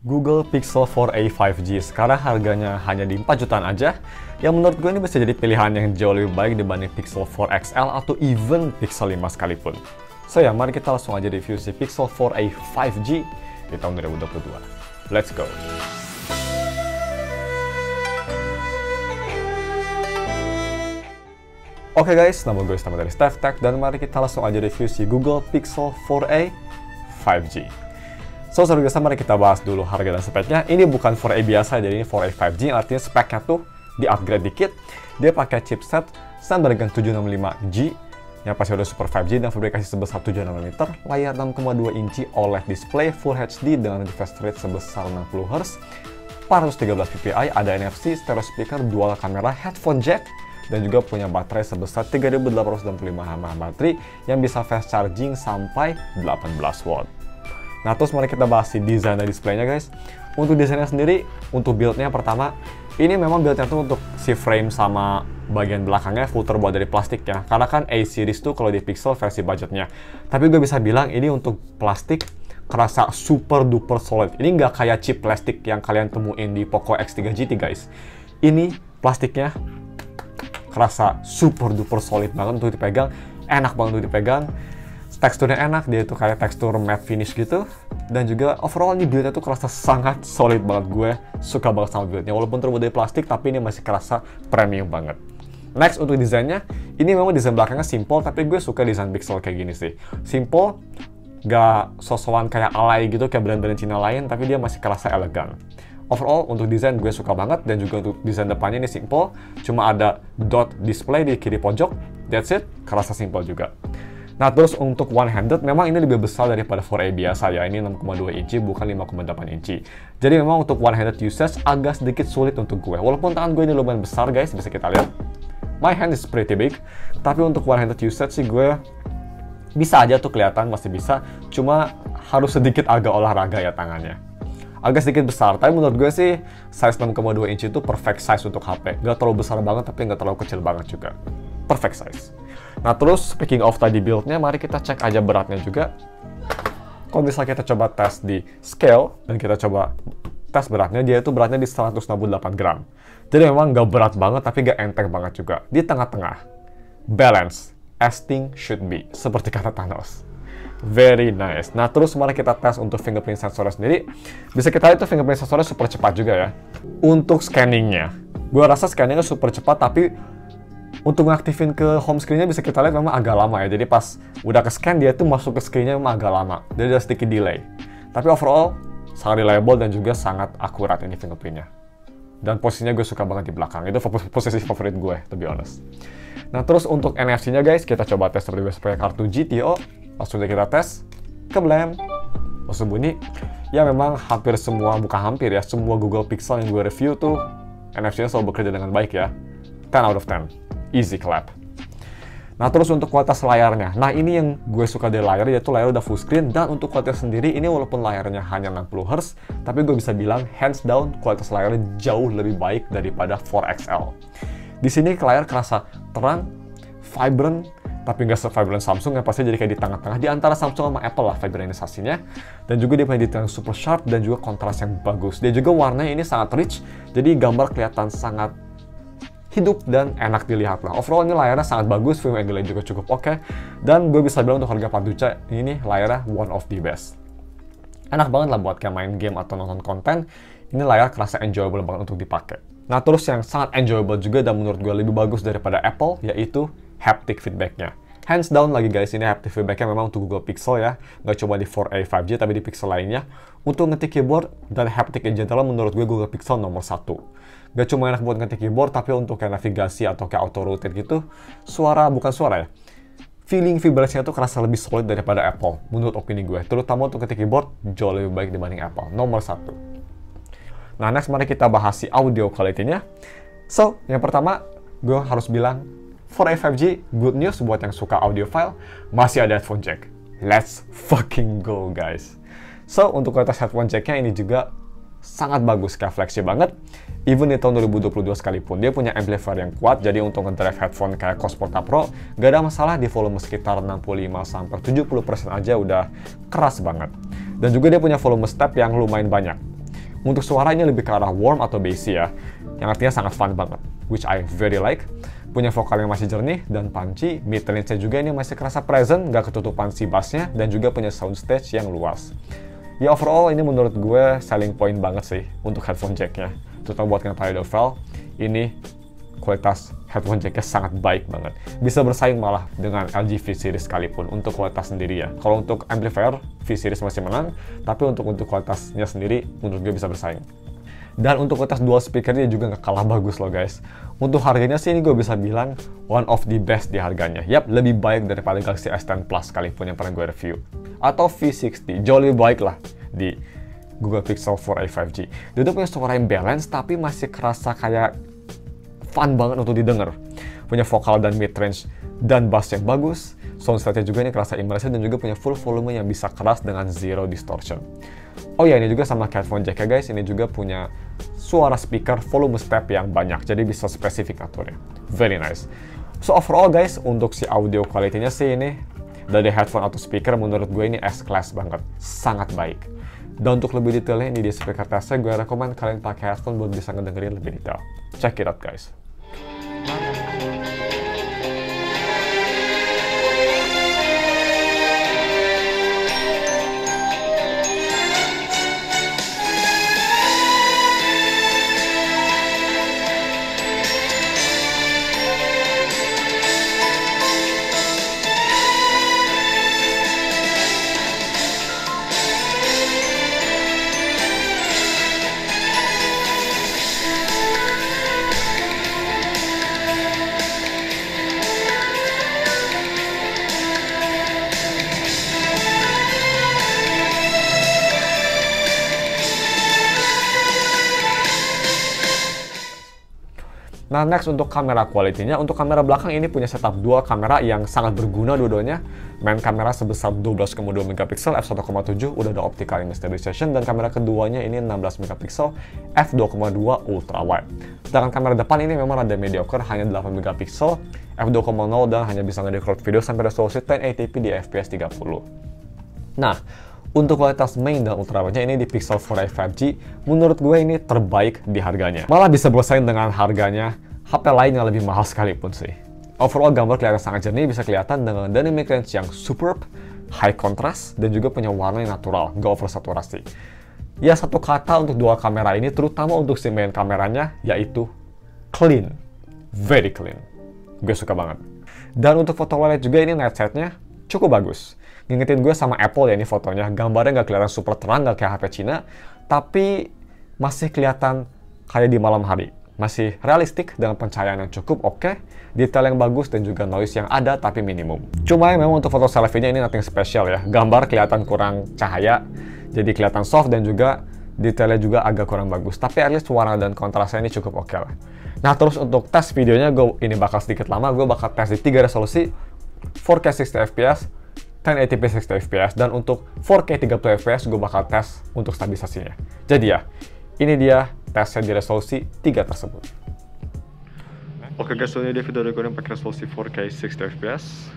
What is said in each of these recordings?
Google Pixel 4a 5G sekarang harganya hanya di 4 jutaan aja, yang menurut gue ini bisa jadi pilihan yang jauh lebih baik dibanding Pixel 4 XL atau even Pixel 5 sekalipun. So ya, mari kita langsung aja review si Pixel 4a 5G di tahun 2022. Let's go! Oke guys, nama gue Stama dari Steph Tech, dan mari kita langsung aja review si Google Pixel 4a 5G. So, seperti biasa mari kita bahas dulu harga dan speknya. Ini bukan 4a biasa, jadi ini 4a 5G, artinya speknya tuh di-upgrade dikit. Dia pakai chipset Snapdragon 765G, yang pasti udah super 5G dan fabrikasi sebesar 7 nanometer, layar 6,2 inci OLED display Full HD dengan refresh rate sebesar 60 Hz, 413 ppi, ada NFC, stereo speaker, dual kamera, headphone jack, dan juga punya baterai sebesar 3865 mAh baterai yang bisa fast charging sampai 18 watt. Nah, terus mari kita bahas si desain dan displaynya guys. Untuk desainnya sendiri, untuk build-nya pertama, ini memang build-nya tuh untuk si frame sama bagian belakangnya full terbuat dari plastik ya. Karena kan A-series tuh kalau di Pixel versi budgetnya. Tapi gue bisa bilang ini untuk plastik kerasa super duper solid. Ini nggak kayak chip plastik yang kalian temuin di Poco X3 GT guys. Ini plastiknya kerasa super duper solid banget untuk dipegang, enak banget untuk dipegang. Teksturnya enak, dia itu kayak tekstur matte finish gitu. Dan juga overall ini build-nya tuh kerasa sangat solid banget. Gue suka banget sama build-nya, walaupun terbuat dari plastik tapi ini masih kerasa premium banget. Next, untuk desainnya, ini memang desain belakangnya simple, tapi gue suka desain Pixel kayak gini sih. Simple, gak sosokan kayak alay gitu kayak brand-brand Cina lain, tapi dia masih kerasa elegan. Overall, untuk desain gue suka banget, dan juga untuk desain depannya ini simple, cuma ada dot display di kiri pojok, that's it, kerasa simple juga. Nah, terus untuk one-handed, memang ini lebih besar daripada 4a biasa ya, ini 6,2 inci bukan 5,8 inci. Jadi memang untuk one-handed usage agak sedikit sulit untuk gue, walaupun tangan gue ini lumayan besar guys, bisa kita lihat. My hand is pretty big, tapi untuk one-handed usage sih gue bisa aja tuh kelihatan, masih bisa, cuma harus sedikit agak olahraga ya tangannya. Agak sedikit besar, tapi menurut gue sih size 6,2 inci itu perfect size untuk HP. Gak terlalu besar banget, tapi gak terlalu kecil banget juga. Perfect size. Nah, terus speaking of tadi build-nya, mari kita cek aja beratnya juga. Kalau misalnya kita coba tes di scale, dan kita coba tes beratnya, dia itu beratnya di 168 gram. Jadi memang gak berat banget, tapi gak enteng banget juga. Di tengah-tengah. Balance. As things should be. Seperti kata Thanos. Very nice. Nah, terus mari kita tes untuk fingerprint sensornya sendiri. Bisa kita lihat itu fingerprint sensornya super cepat juga ya. Untuk scanningnya, gue rasa scanningnya super cepat, tapi untuk ngaktifin ke home screen-nya bisa kita lihat memang agak lama ya. Jadi pas udah ke scan, dia tuh masuk ke screen-nya memang agak lama. Jadi ada sedikit delay. Tapi overall, sangat reliable dan juga sangat akurat ini fingerprint-nya. Dan posisinya gue suka banget di belakang. Itu posisi favorit gue, to be honest. Nah, terus untuk NFC-nya guys, kita coba tes seperti biasa pakai kartu GTO. Langsung aja kita tes. Keblem. Langsung bunyi. Ya memang hampir semua, bukan hampir ya, semua Google Pixel yang gue review tuh NFC-nya selalu bekerja dengan baik ya. 10 out of 10. Easy clap. Nah, terus untuk kualitas layarnya. Nah, ini yang gue suka dari layar, yaitu layar udah full screen, dan untuk kualitas sendiri, ini walaupun layarnya hanya 60 Hz, tapi gue bisa bilang hands down kualitas layarnya jauh lebih baik daripada 4XL. Di sini layar kerasa terang, vibrant, tapi nggak se-vibrant Samsung, yang pasti jadi kayak di tengah-tengah, di antara Samsung sama Apple lah vibrantisasinya. Dan juga dia punya detail yang super sharp, dan juga kontras yang bagus. Dia juga warnanya ini sangat rich, jadi gambar kelihatan sangat hidup dan enak dilihat lah. Overall ini layarnya sangat bagus, film angle-nya juga cukup oke. Dan gue bisa bilang untuk harga 4 juta, ini layarnya one of the best. Enak banget lah buat kayak main game atau nonton konten. Ini layar kerasa enjoyable banget untuk dipakai. Nah, terus yang sangat enjoyable juga dan menurut gue lebih bagus daripada Apple, yaitu haptic feedback-nya. Hands down lagi guys, ini haptic feedback-nya memang untuk Google Pixel ya. Nggak cuma di 4a 5G, tapi di Pixel lainnya. Untuk ngetik keyboard dan haptic in general, menurut gue Google Pixel nomor 1. Gak cuma enak buat ngetik keyboard, tapi untuk kayak navigasi atau kayak auto rotate gitu, bukan suara ya, feeling vibrasinya tuh kerasa lebih solid daripada Apple, menurut opini gue. Terutama untuk ngetik keyboard, jauh lebih baik dibanding Apple, nomor 1. Nah, next mari kita bahas si audio quality-nya. So, yang pertama, gue harus bilang, 4a 5G, good news buat yang suka audiophile, masih ada headphone jack. Let's fucking go, guys. So, untuk kualitas headphone jack-nya ini juga sangat bagus, kayak flagship banget. Even di tahun 2022 sekalipun, dia punya amplifier yang kuat, jadi untuk ngedrive headphone kayak Cosporta Pro, gak ada masalah di volume sekitar 65-70% aja udah keras banget. Dan juga dia punya volume step yang lumayan banyak. Untuk suara ini lebih ke arah warm atau bassy ya, yang artinya sangat fun banget, which I very like. Punya vokal yang masih jernih dan punchy, mid-range-nya juga ini masih kerasa present, nggak ketutupan si bassnya, dan juga punya soundstage yang luas. Ya overall ini menurut gue selling point banget sih untuk headphone jack-nya. Terutama buat yang audiophile, ini kualitas headphone jack-nya sangat baik banget. Bisa bersaing malah dengan LG V-Series sekalipun untuk kualitas sendiri ya. Kalau untuk amplifier, V-Series masih menang, tapi untuk kualitasnya sendiri menurut gue bisa bersaing. Dan untuk kualitas dual speaker-nya juga nggak kalah bagus loh guys. Untuk harganya sih ini gue bisa bilang one of the best di harganya. Yap, lebih baik daripada Galaxy S10 Plus sekalipun yang pernah gue review. Atau V60, jauh lebih baik lah di Google Pixel 4a 5G. Dia tuh punya suara yang balance tapi masih kerasa kayak fun banget untuk didengar. Punya vokal dan mid-range dan bass yang bagus. Soundset-nya juga ini kerasa immersive dan juga punya full volume yang bisa keras dengan zero distortion. Oh ya, ini juga sama headphone jack ya guys, ini juga punya suara speaker volume step yang banyak, jadi bisa spesifik aturnya. Very nice. So overall guys, untuk si audio quality-nya sih ini, dari headphone atau speaker menurut gue ini S-Class banget, sangat baik. Dan untuk lebih detailnya ini di speaker testnya, gue rekomen kalian pakai headphone buat bisa ngedengerin lebih detail. Check it out guys. Nah, next untuk kamera quality-nya, untuk kamera belakang ini punya setup dual kamera yang sangat berguna dua-duanya. Main kamera sebesar 12,2 megapiksel f1.7 udah ada optical image stabilization, dan kamera keduanya ini 16 megapiksel f2.2 ultra wide. Sedangkan kamera depan ini memang ada mediocre, hanya 8 megapiksel f2.0 dan hanya bisa nge-record video sampai resolusi 1080p di fps 30. Nah, untuk kualitas main dan ultrawide-nya ini di Pixel 4a 5G, menurut gue ini terbaik di harganya. Malah bisa bersaing dengan harganya HP lain yang lebih mahal sekalipun sih. Overall gambar kelihatan sangat jernih, bisa kelihatan dengan dynamic range yang superb, high contrast, dan juga punya warna yang natural, nggak oversaturasi. Ya satu kata untuk dua kamera ini, terutama untuk si main kameranya, yaitu clean. Very clean. Gue suka banget. Dan untuk foto wildlife juga ini night sight-nya cukup bagus. Ngingetin gue sama Apple ya ini fotonya, gambarnya nggak kelihatan super terang, nggak kayak HP Cina, tapi masih kelihatan kayak di malam hari. Masih realistik dengan pencahayaan yang cukup oke, detail yang bagus, dan juga noise yang ada tapi minimum. Cuma ya memang untuk foto selfie-nya ini nothing special ya, gambar kelihatan kurang cahaya, jadi kelihatan soft dan juga detailnya juga agak kurang bagus, tapi at least warna dan kontrasnya ini cukup oke lah. Nah terus untuk tes videonya, ini bakal sedikit lama, gue bakal tes di 3 resolusi, 4K 60fps, 1080p 60fps, dan untuk 4K 30fps gue bakal tes untuk stabilisasinya. Jadi ya, ini dia tesnya di resolusi 3 tersebut. Oke guys, so ini dia video recording pakai resolusi 4K 60fps.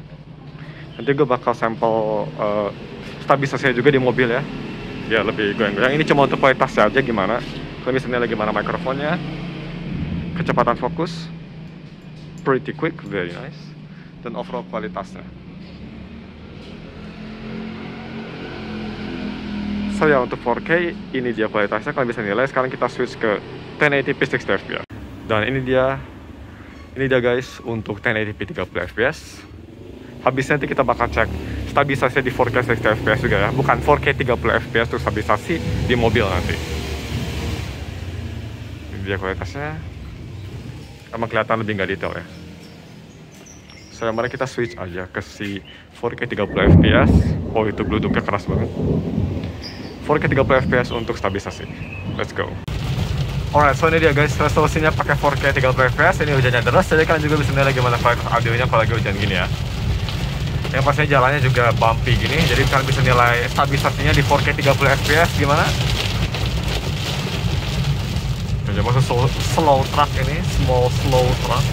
Nanti gue bakal sampel stabilisasinya juga di mobil ya. Ya lebih goyang-goyang. Ini cuma untuk kualitasnya aja gimana. Kalian bisa nilai gimana mikrofonnya, kecepatan fokus, pretty quick, very nice, dan overall kualitasnya. So ya untuk 4K ini dia kualitasnya, kalian bisa nilai. Sekarang kita switch ke 1080p 60fps. Dan ini dia guys untuk 1080p 30fps. Habis nanti kita bakal cek stabilisasi di 4K 60fps juga ya, bukan 4K 30fps untuk stabilisasi di mobil nanti. Ini dia kualitasnya, emang kelihatan lebih nggak detail ya. So mari kita switch aja ke si 4K 30fps. Oh itu Bluetooth-nya keras banget. 4K 30fps untuk stabilisasi. Let's go. Alright, so ini dia guys, resolusinya pakai 4K 30fps. Ini hujannya deras, jadi kalian juga bisa nilai gimana kualitas audionya kalau lagi hujan gini ya. Yang pastinya jalannya juga bumpy gini, jadi kalian bisa nilai stabilisasinya di 4K 30fps gimana. Jadi maksud slow truck ini, slow truck.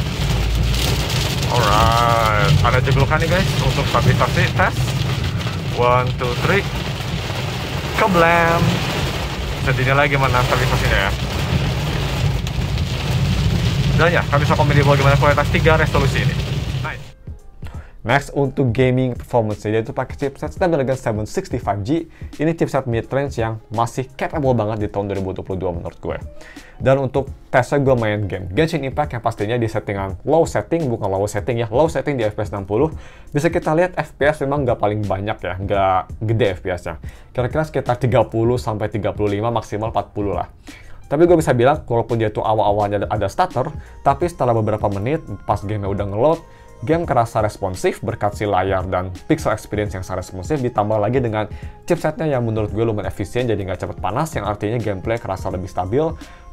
Alright, ada jeglokan nih guys untuk stabilisasi tes. 1, 2, 3. Kablam. Bisa dinilai gimana stabilisasinya ya. Dan ya, kami bisa komen di bawah gimana kualitas 3 resolusi ini. Nice. Next, untuk gaming performance, yaitu pakai chipset Snapdragon 765G. Ini chipset mid-range yang masih capable banget di tahun 2022 menurut gue. Dan untuk tesnya gue main game Genshin Impact yang pastinya di settingan low setting, bukan low setting ya, low setting di FPS 60. Bisa kita lihat FPS memang nggak paling banyak ya, nggak gede FPS-nya. Kira-kira sekitar 30 sampai 35, maksimal 40 lah. Tapi gue bisa bilang, walaupun dia tuh awal-awalnya ada stutter, tapi setelah beberapa menit, pas game udah ngeload, game kerasa responsif berkat si layar dan pixel experience yang sangat responsif, ditambah lagi dengan chipsetnya yang menurut gue lumayan efisien, jadi nggak cepet panas, yang artinya gameplay kerasa lebih stabil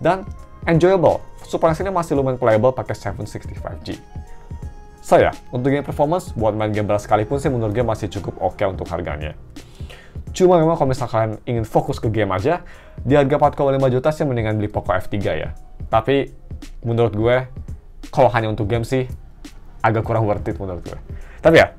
dan enjoyable. Super NES ini masih lumayan playable pakai 765G. So ya, untuk game performance, buat main game berat sekalipun sih menurut gue masih cukup oke untuk harganya. Cuma memang kalau misalkan ingin fokus ke game aja, di harga 4,5 juta sih mendingan beli Poco F3 ya. Tapi menurut gue, kalau hanya untuk game sih, agak kurang worth it menurut gue. Tapi ya,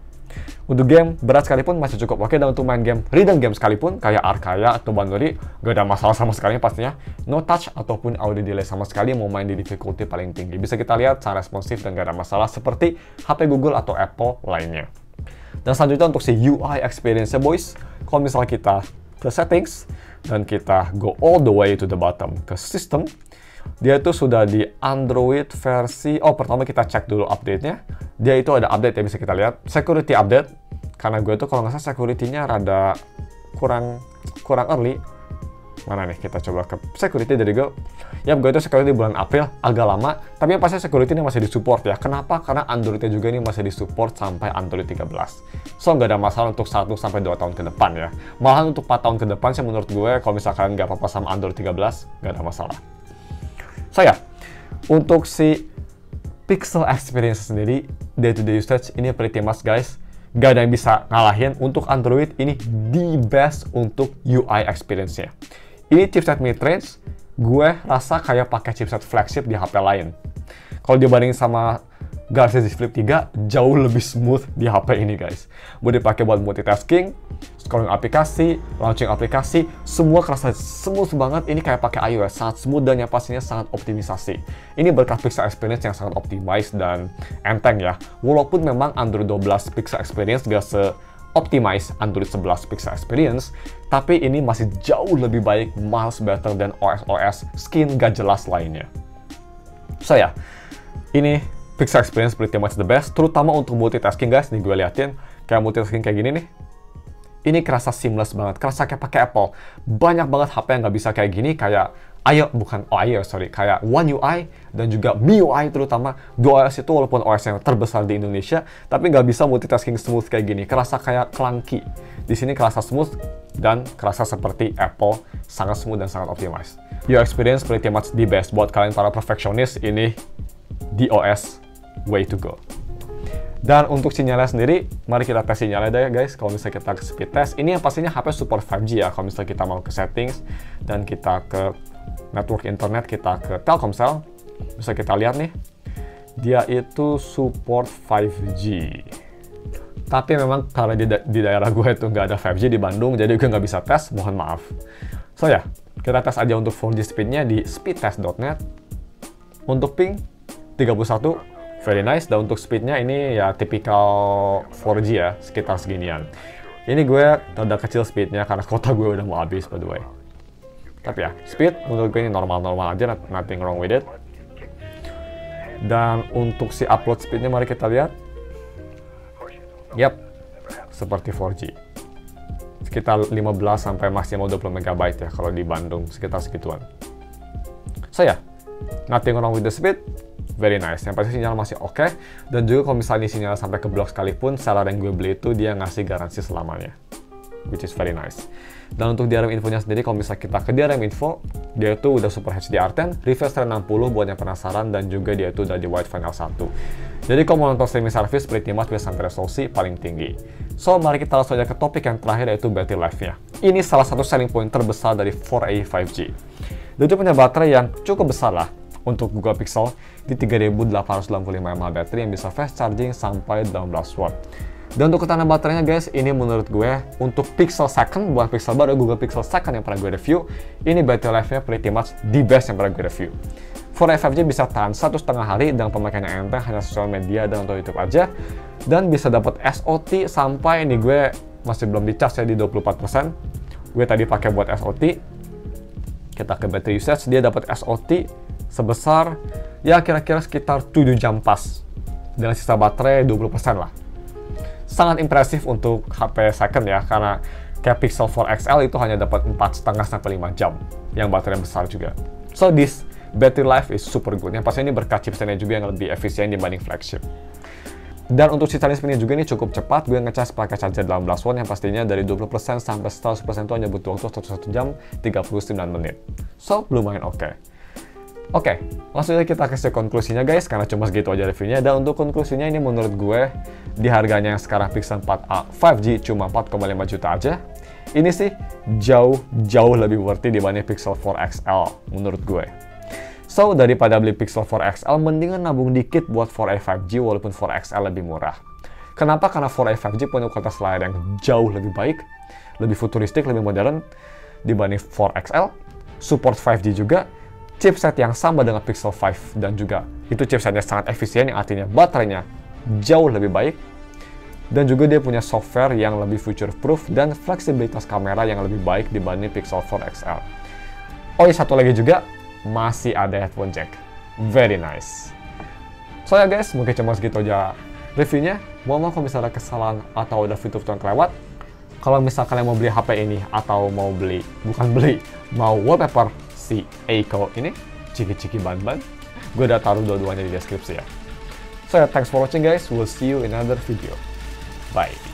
untuk game berat sekalipun masih cukup oke, dan untuk main game rhythm game sekalipun, kayak Arkaya atau Bandori, gak ada masalah sama sekali pastinya. No touch ataupun audio delay sama sekali, mau main di difficulty paling tinggi. Bisa kita lihat sangat responsif dan gak ada masalah seperti HP Google atau Apple lainnya. Dan selanjutnya untuk si UI experience-nya boys, kalau misalnya kita ke settings, dan kita go all the way to the bottom ke system, dia itu sudah di Android versi, pertama kita cek dulu update-nya. Dia itu ada update ya, bisa kita lihat. Security update, karena gue tuh kalau nggak salah security-nya rada kurang early. Mana nih, kita coba ke security dari gue. Ya, gue itu security di bulan April, agak lama. Tapi yang pasti security ini masih disupport ya. Kenapa? Karena Android-nya juga ini masih disupport sampai Android 13. So, nggak ada masalah untuk 1-2 tahun ke depan ya. Malahan untuk 4 tahun ke depan sih menurut gue, kalau misalkan nggak apa-apa sama Android 13, nggak ada masalah. So ya, untuk si pixel experience sendiri, day-to-day usage, ini pretty much guys, gak ada yang bisa ngalahin. Untuk Android, ini the best untuk UI experience-nya. Ini chipset mid-range, gue rasa kayak pakai chipset flagship di HP lain. Kalau dibandingin sama Galaxy Z Flip 3, jauh lebih smooth di HP ini guys. Boleh dipakai buat multitasking, scrolling aplikasi, launching aplikasi, semua kerasa smooth banget. Ini kayak pakai iOS, sangat smooth dan yang pastinya sangat optimisasi. Ini berkat pixel experience yang sangat optimized dan enteng ya. Walaupun memang Android 12 pixel experience gak se-optimize Android 11 pixel experience, tapi ini masih jauh lebih baik, miles better dan OS skin gak jelas lainnya. So ya, ini pixel experience pretty much the best, terutama untuk multitasking guys. Nih gue liatin, kayak multitasking kayak gini nih. Ini kerasa seamless banget, kerasa kayak pakai Apple. Banyak banget HP yang nggak bisa kayak gini, kayak kayak One UI dan juga MIUI terutama. Dua OS itu walaupun OS yang terbesar di Indonesia, tapi nggak bisa multitasking smooth kayak gini. Kerasa kayak clunky. Di sini kerasa smooth dan kerasa seperti Apple, sangat smooth dan sangat optimized. Your experience pretty much the best. Buat kalian para perfectionist, ini the OS way to go. Dan untuk sinyalnya sendiri, mari kita tes sinyalnya deh guys. Kalau misalnya kita ke speed test, ini yang pastinya HP support 5G ya. Kalau misalnya kita mau ke settings dan kita ke network internet, kita ke Telkomsel, bisa kita lihat nih, dia itu support 5G. Tapi memang karena di daerah gue itu nggak ada 5G di Bandung, jadi gue nggak bisa tes, mohon maaf. So ya, kita tes aja untuk 4G speednya di speedtest.net. Untuk ping 31, very nice. Dan untuk speednya ini ya tipikal 4G ya, sekitar seginian. Ini gue udah kecil speednya karena kota gue udah mau habis by the way. Tapi ya, speed menurut gue ini normal-normal aja, nothing wrong with it. Dan untuk si upload speednya mari kita lihat. Yap, seperti 4G. Sekitar 15 sampai maksimal 20 MB ya kalau di Bandung, sekitar segituan. So ya, nothing wrong with the speed. Very nice, yang pasti sinyal masih oke. Dan juga kalau misalnya sinyal sampai ke blok sekalipun, seller yang gue beli itu dia ngasih garansi selamanya, which is very nice. Dan untuk DRM infonya sendiri, kalau misalnya kita ke DRM info, dia itu udah Super HDR10, refresh rate 60 buat yang penasaran, dan juga dia itu udah di Wide Final 1. Jadi kalau mau nonton streaming service, pretty much bisa sampai resolusi paling tinggi. So, mari kita langsung aja ke topik yang terakhir, yaitu battery life-nya. Ini salah satu selling point terbesar dari 4A 5G. Dia itu punya baterai yang cukup besar lah untuk Google Pixel, di 3895 mAh baterai yang bisa fast charging sampai 18 watt. Dan untuk ketahanan baterainya guys, ini menurut gue untuk Pixel Second, bukan Pixel baru, Google Pixel Second yang pernah gue review, ini battery life-nya pretty much the best yang pernah gue review. 4A 5G bisa tahan 1,5 hari dengan pemakaian yang enteng, hanya sosial media dan untuk YouTube aja. Dan bisa dapat SOT sampai, ini gue masih belum dicas ya di 24%. Gue tadi pakai buat SOT. Kita ke battery usage, dia dapat SOT sebesar ya kira-kira sekitar 7 jam pas. Dengan sisa baterai 20% lah. Sangat impresif untuk HP second ya, karena kayak Pixel 4 XL itu hanya dapat 4,5 sampai 5 jam, yang baterainya besar juga. So this battery life is super good. Yang pasti ini berkat chipsetnya juga yang lebih efisien dibanding flagship. Dan untuk si charging speed-nya juga ini cukup cepat. Gue ngecas pakai charger 18 watt yang pastinya dari 20% sampai 100% itu hanya butuh waktu 1 jam 39 menit. So lumayan oke. Oke, langsung aja kita kasih konklusinya guys, karena cuma segitu aja reviewnya. Dan untuk konklusinya ini menurut gue, di harganya yang sekarang Pixel 4a 5G cuma 4,5 juta aja, ini sih jauh lebih worthy dibanding Pixel 4 XL menurut gue. So, daripada beli Pixel 4 XL, mendingan nabung dikit buat 4a 5G walaupun 4 XL lebih murah. Kenapa? Karena 4a 5G punya kualitas layar yang jauh lebih baik, lebih futuristik, lebih modern dibanding 4 XL, support 5G juga, chipset yang sama dengan Pixel 5 dan juga itu chipsetnya sangat efisien, yang artinya baterainya jauh lebih baik, dan juga dia punya software yang lebih future proof dan fleksibilitas kamera yang lebih baik dibanding Pixel 4 XL. Oh iya, satu lagi juga, masih ada headphone jack. Very nice. So ya guys, mungkin cuma segitu aja reviewnya. Mohon maaf kalau misalnya ada kesalahan atau ada fitur yang kelewat. Kalau misalnya kalian mau beli HP ini atau mau mau wallpaper si Eiko ini, ciki-ciki ban-ban, gue udah taruh dua-duanya di deskripsi ya. So ya, thanks for watching guys, we'll see you in another video. Bye.